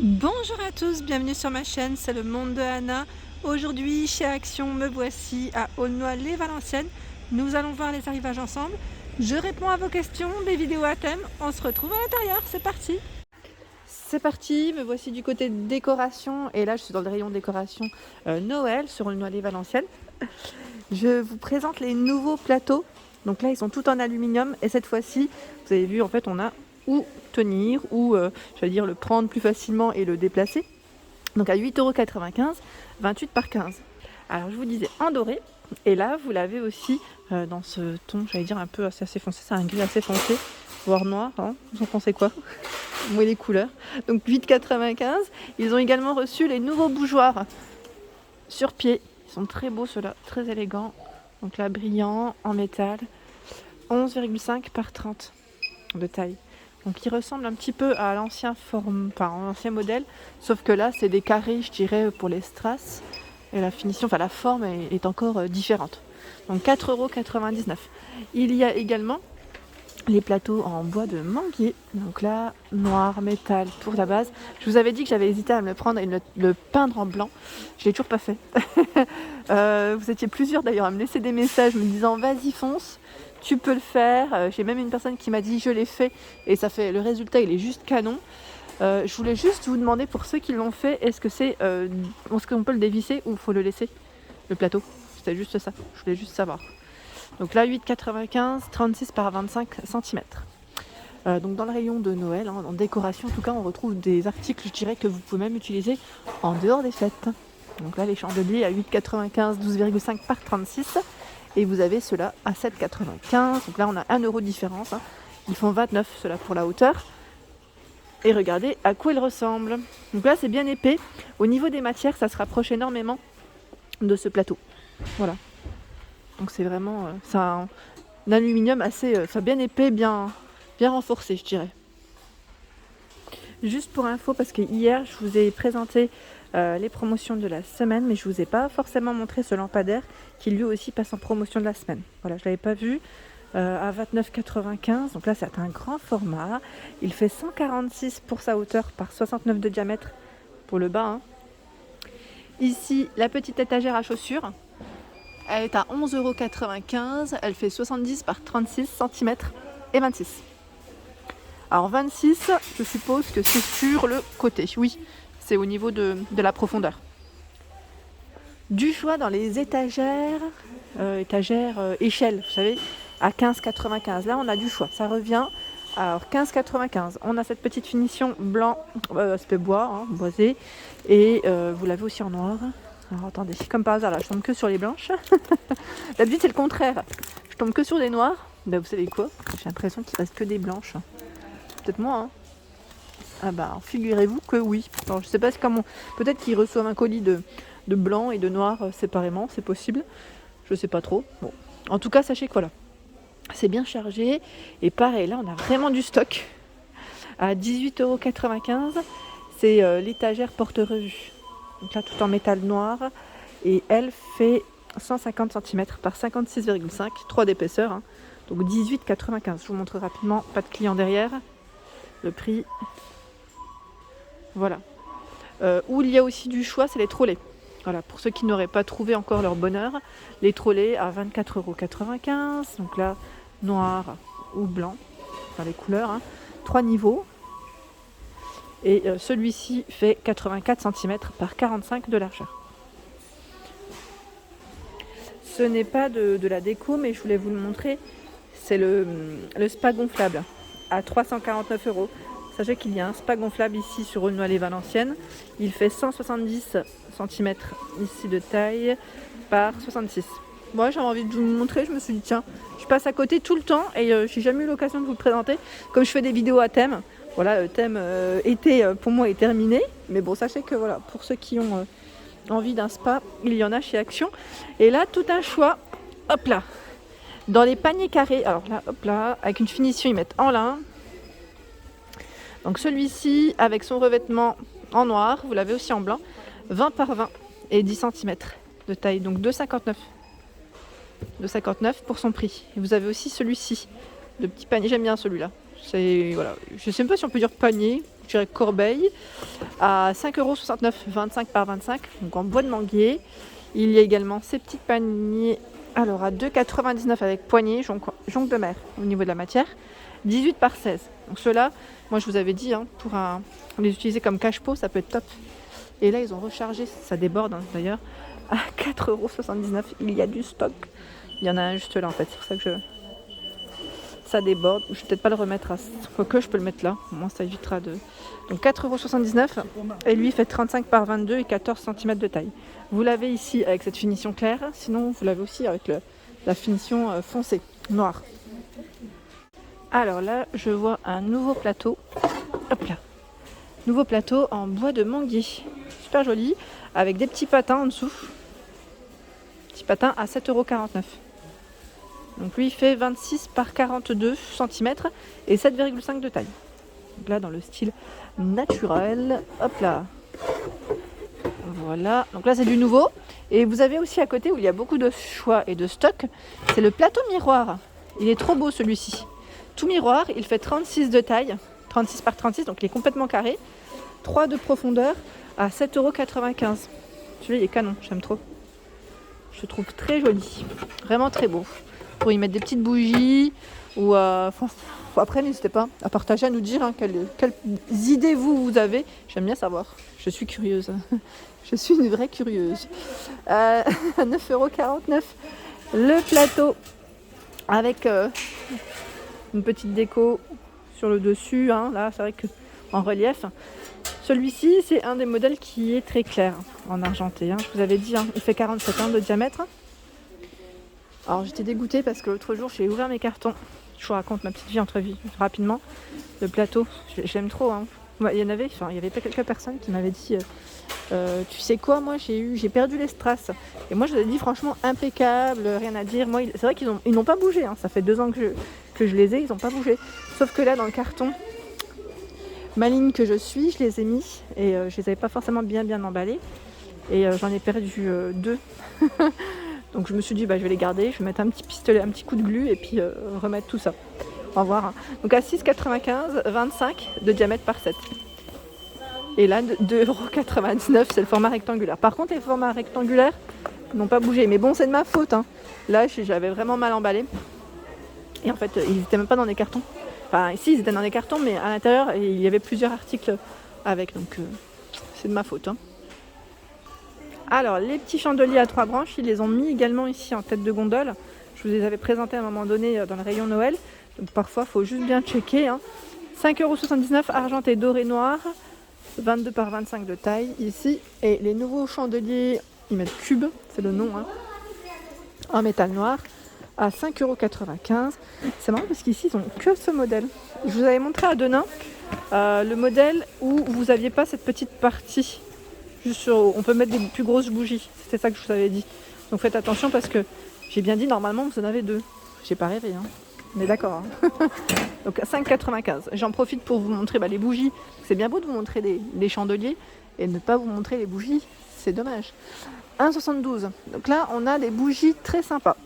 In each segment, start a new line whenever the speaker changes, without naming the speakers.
Bonjour à tous, bienvenue sur ma chaîne, c'est le monde de Anna. Aujourd'hui, chez Action, me voici à Aulnoy-les-Valenciennes. Nous allons voir les arrivages ensemble. Je réponds à vos questions, des vidéos à thème. On se retrouve à l'intérieur, c'est parti. C'est parti, me voici du côté décoration. Et là, je suis dans le rayon décoration Noël sur Aulnoy-les-Valenciennes. Je vous présente les nouveaux plateaux. Donc là, ils sont tous en aluminium. Et cette fois-ci, vous avez vu, en fait, on a où tenir, ou le prendre plus facilement et le déplacer. Donc à 8,95 €, 28 par 15. Alors je vous disais en doré, et là vous l'avez aussi dans ce ton, un peu assez foncé, c'est un gris assez foncé, voire noir, hein. Vous en pensez quoi? Moi les couleurs. Donc 8,95 €. Ils ont également reçu les nouveaux bougeoirs sur pied. Ils sont très beaux ceux-là, très élégants. Donc là brillant, en métal, 11,5 par 30 de taille. Donc il ressemble un petit peu à l'ancien modèle, sauf que là c'est des carrés, je dirais, pour les strass. Et la finition, la forme est encore différente. Donc 4,99 €. Il y a également les plateaux en bois de manguier. Donc là, noir, métal pour la base. Je vous avais dit que j'avais hésité à me le prendre et le peindre en blanc. Je l'ai toujours pas fait. Vous étiez plusieurs d'ailleurs à me laisser des messages me disant vas-y fonce. Tu peux le faire. J'ai même une personne qui m'a dit je l'ai fait et le résultat il est juste canon. Je voulais juste vous demander pour ceux qui l'ont fait, est-ce qu'on peut le dévisser ou il faut le laisser, le plateau? C'était juste ça, je voulais juste savoir. Donc là 8,95 €, 36 par 25 cm. Donc dans le rayon de Noël, en décoration en tout cas, on retrouve des articles, je dirais, que vous pouvez même utiliser en dehors des fêtes. Donc là les chandeliers à 8,95 €, 12,5 par 36. Et vous avez ceux-là à 7,95 €. Donc là, on a 1 € de différence. Ils font 29 ceux-là pour la hauteur. Et regardez à quoi ils ressemblent. Donc là, c'est bien épais. Au niveau des matières, ça se rapproche énormément de ce plateau. Voilà. Donc c'est vraiment un aluminium assez bien épais, bien renforcé, je dirais. Juste pour info, parce que hier, je vous ai présenté les promotions de la semaine, mais je ne vous ai pas forcément montré ce lampadaire qui lui aussi passe en promotion de la semaine. Voilà, je ne l'avais pas vu à 29,95 €. Donc là, c'est un grand format. Il fait 146 pour sa hauteur par 69 de diamètre pour le bas. Ici, la petite étagère à chaussures. Elle est à 11,95 €. Elle fait 70 par 36 cm et 26. Alors 26, je suppose que c'est sur le côté. Oui, c'est au niveau de la profondeur. Du choix dans les étagères, échelle, vous savez, à 15,95 €. Là, on a du choix. Ça revient. Alors 15,95 €. On a cette petite finition blanc, aspect bois, boisé. Et vous l'avez aussi en noir. Alors attendez, comme par hasard, là, je tombe que sur les blanches. D'habitude, c'est le contraire. Je tombe que sur des noirs. Ben, vous savez quoi? J'ai l'impression qu'il reste que des blanches. Peut-être moi, Ah bah, figurez-vous que oui. Alors, je sais pas comment. Peut-être qu'ils reçoivent un colis de blanc et de noir séparément, c'est possible. Je sais pas trop. Bon. En tout cas, sachez que voilà. C'est bien chargé. Et pareil, là, on a vraiment du stock. À 18,95 €, c'est l'étagère porte-revue. Donc là, tout en métal noir. Et elle fait 150 cm par 56,5, 3 d'épaisseur. Donc 18,95 €. Je vous montre rapidement, pas de client derrière. Le prix, voilà. Où il y a aussi du choix, c'est les trolleys. Voilà, pour ceux qui n'auraient pas trouvé encore leur bonheur, les trolleys à 24,95 €. Donc là, noir ou blanc, les couleurs. 3 niveaux. Et celui-ci fait 84 cm par 45 de largeur. Ce n'est pas de la déco, mais je voulais vous le montrer. C'est le spa gonflable à 349 €. Sachez qu'il y a un spa gonflable ici sur Aulnoy-les-Valenciennes. Il fait 170 cm ici de taille par 66. Moi, j'avais envie de vous le montrer. Je me suis dit, tiens, je passe à côté tout le temps et j'ai jamais eu l'occasion de vous le présenter. Comme je fais des vidéos à thème, voilà, le thème été pour moi est terminé. Mais bon, sachez que voilà, pour ceux qui ont envie d'un spa, il y en a chez Action. Et là, tout un choix. Hop là, dans les paniers carrés. Alors là, hop là, avec une finition, ils mettent en lin. Donc celui-ci, avec son revêtement en noir, vous l'avez aussi en blanc, 20 par 20 et 10 cm de taille, donc 2,59 €. 2,59 € pour son prix. Et vous avez aussi celui-ci, le petit panier, j'aime bien celui-là. C'est, voilà, je ne sais même pas si on peut dire panier, je dirais corbeille. à 5,69 €, 25 par 25, donc en bois de manguier. Il y a également ces petits paniers, alors à 2,99 € avec poignée, jonc de mer au niveau de la matière, 18 par 16. Donc ceux-là, moi je vous avais dit, pour les utiliser comme cache-pot, ça peut être top. Et là ils ont rechargé, ça déborde d'ailleurs, à 4,79 €. Il y a du stock. Il y en a un juste là en fait, c'est pour ça que ça déborde. Je vais peut-être pas le remettre à... Quoique je peux le mettre là, au moins ça évitera de... Donc 4,79 € et lui fait 35 par 22 et 14 cm de taille. Vous l'avez ici avec cette finition claire, sinon vous l'avez aussi avec la finition foncée, noire. Alors là, je vois un nouveau plateau. Hop là. Nouveau plateau en bois de manguier. Super joli, avec des petits patins en dessous. Petit patin à 7,49 €. Donc lui il fait 26 par 42 cm et 7,5 de taille. Donc là dans le style naturel. Hop là. Voilà. Donc là c'est du nouveau. Et vous avez aussi à côté où il y a beaucoup de choix et de stock. C'est le plateau miroir. Il est trop beau celui-ci. Tout miroir, il fait 36 de taille. 36 par 36, donc il est complètement carré. 3 de profondeur à 7,95 €. Celui-là il est canon, j'aime trop. Je le trouve très joli. Vraiment très beau. Pour y mettre des petites bougies ou après n'hésitez pas à partager, à nous dire quelles idées vous avez. J'aime bien savoir, je suis curieuse. Je suis une vraie curieuse. 9,49 € le plateau avec une petite déco sur le dessus, là c'est vrai que en relief. Celui-ci c'est un des modèles qui est très clair en argenté, je vous avais dit, il fait 47 de diamètre. Alors j'étais dégoûtée parce que l'autre jour j'ai ouvert mes cartons. Je vous raconte ma petite vie entre vie rapidement. Le plateau, j'aime trop. Il y avait pas quelques personnes qui m'avaient dit tu sais quoi, moi j'ai perdu les strass. Et moi je leur ai dit franchement impeccable, rien à dire. Moi c'est vrai qu'ils n'ont pas bougé. Ça fait 2 ans que je les ai, ils n'ont pas bougé. Sauf que là dans le carton, maligne que je suis, je les ai mis et je les avais pas forcément bien emballés. Et j'en ai perdu 2. Donc je me suis dit je vais les garder, je vais mettre un petit pistolet, un petit coup de glu et puis remettre tout ça. On va voir. Donc à 6,95 €, 25 de diamètre par 7. Et là 2,99 €, c'est le format rectangulaire. Par contre les formats rectangulaires n'ont pas bougé. Mais bon c'est de ma faute. Là j'avais vraiment mal emballé. Et en fait ils n'étaient même pas dans des cartons. Enfin ici ils étaient dans des cartons mais à l'intérieur il y avait plusieurs articles avec. Donc c'est de ma faute. Alors, les petits chandeliers à 3 branches, ils les ont mis également ici en tête de gondole. Je vous les avais présentés à un moment donné dans le rayon Noël. Donc parfois, il faut juste bien checker. 5,79 € argenté, doré, noir. 22 par 25 de taille ici. Et les nouveaux chandeliers, ils mettent cube, c'est le nom, en métal noir, à 5,95 €. C'est marrant parce qu'ici, ils n'ont que ce modèle. Je vous avais montré à Denain le modèle où vous n'aviez pas cette petite partie. On peut mettre des plus grosses bougies, c'était ça que je vous avais dit. Donc faites attention parce que j'ai bien dit normalement vous en avez 2. J'ai pas rêvé, on est d'accord. Donc 5,95 €. J'en profite pour vous montrer les bougies. C'est bien beau de vous montrer les chandeliers et ne pas vous montrer les bougies, c'est dommage. 1,72 €. Donc là on a des bougies très sympas,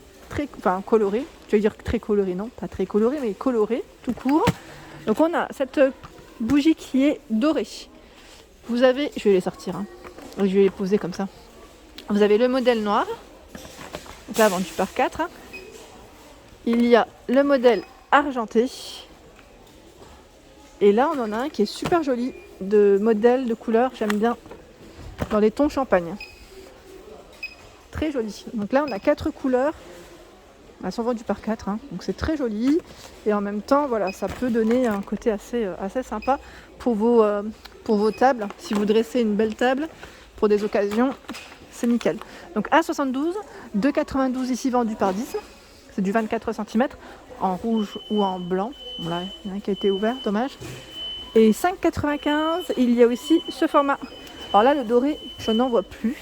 colorées. Je vais dire très colorées, non, pas très colorées, mais colorées, tout court. Donc on a cette bougie qui est dorée. Vous avez, je vais les sortir, je vais les poser comme ça. Vous avez le modèle noir, donc là vendu par 4. Il y a le modèle argenté. Et là on en a un qui est super joli, de modèle, de couleur, j'aime bien, dans les tons champagne. Très joli. Donc là on a 4 couleurs. Elles sont vendues par 4, donc c'est très joli. Et en même temps, voilà, ça peut donner un côté assez sympa pour vos tables. Si vous dressez une belle table pour des occasions, c'est nickel. Donc 1,72 €, 2,92 € ici vendu par 10. C'est du 24 cm en rouge ou en blanc. Bon là, il y en a un qui a été ouvert, dommage. Et 5,95 €, il y a aussi ce format. Alors là, le doré, je n'en vois plus.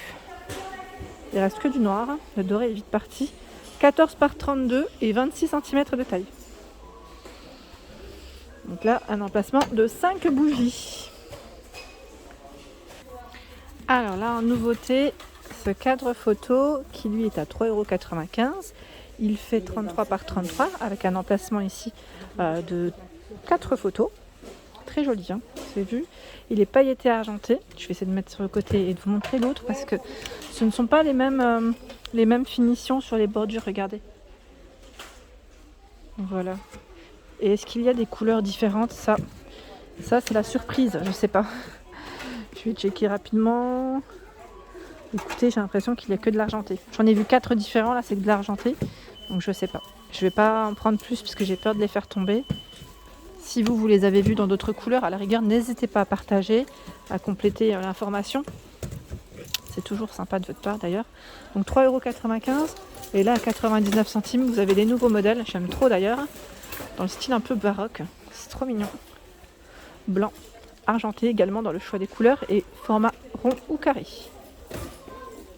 Il reste que du noir. Le doré est vite parti. 14 par 32 et 26 cm de taille. Donc là, un emplacement de 5 bougies. Alors là, en nouveauté, ce cadre photo qui lui est à 3,95 €. Il fait 33 par 33 avec un emplacement ici de 4 photos. très joli, hein, vous avez vu. Il est pailleté argenté. Je vais essayer de mettre sur le côté et de vous montrer l'autre parce que ce ne sont pas les mêmes finitions sur les bordures, regardez. Voilà. Et est-ce qu'il y a des couleurs différentes? Ça c'est la surprise, je sais pas. Je vais checker rapidement. Écoutez, j'ai l'impression qu'il n'y a que de l'argenté. J'en ai vu 4 différents, là c'est que de l'argenté. Donc je sais pas. Je vais pas en prendre plus parce que j'ai peur de les faire tomber. Si vous les avez vus dans d'autres couleurs, à la rigueur, n'hésitez pas à partager, à compléter l'information. C'est toujours sympa de votre part d'ailleurs. Donc 3,95 € et là à 99 centimes, vous avez les nouveaux modèles. J'aime trop d'ailleurs. Dans le style un peu baroque. C'est trop mignon. Blanc, argenté également dans le choix des couleurs et format rond ou carré.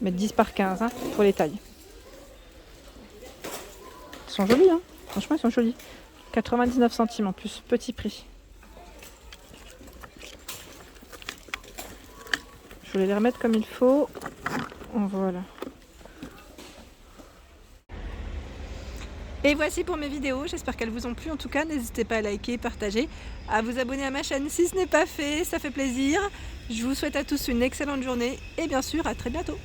Mettre 10 par 15 hein, pour les tailles. Ils sont jolis, hein. Franchement ils sont jolis. 99 centimes en plus, petit prix. Je voulais les remettre comme il faut. Voilà. Et voici pour mes vidéos, j'espère qu'elles vous ont plu. En tout cas, n'hésitez pas à liker, partager, à vous abonner à ma chaîne si ce n'est pas fait, ça fait plaisir. Je vous souhaite à tous une excellente journée et bien sûr à très bientôt.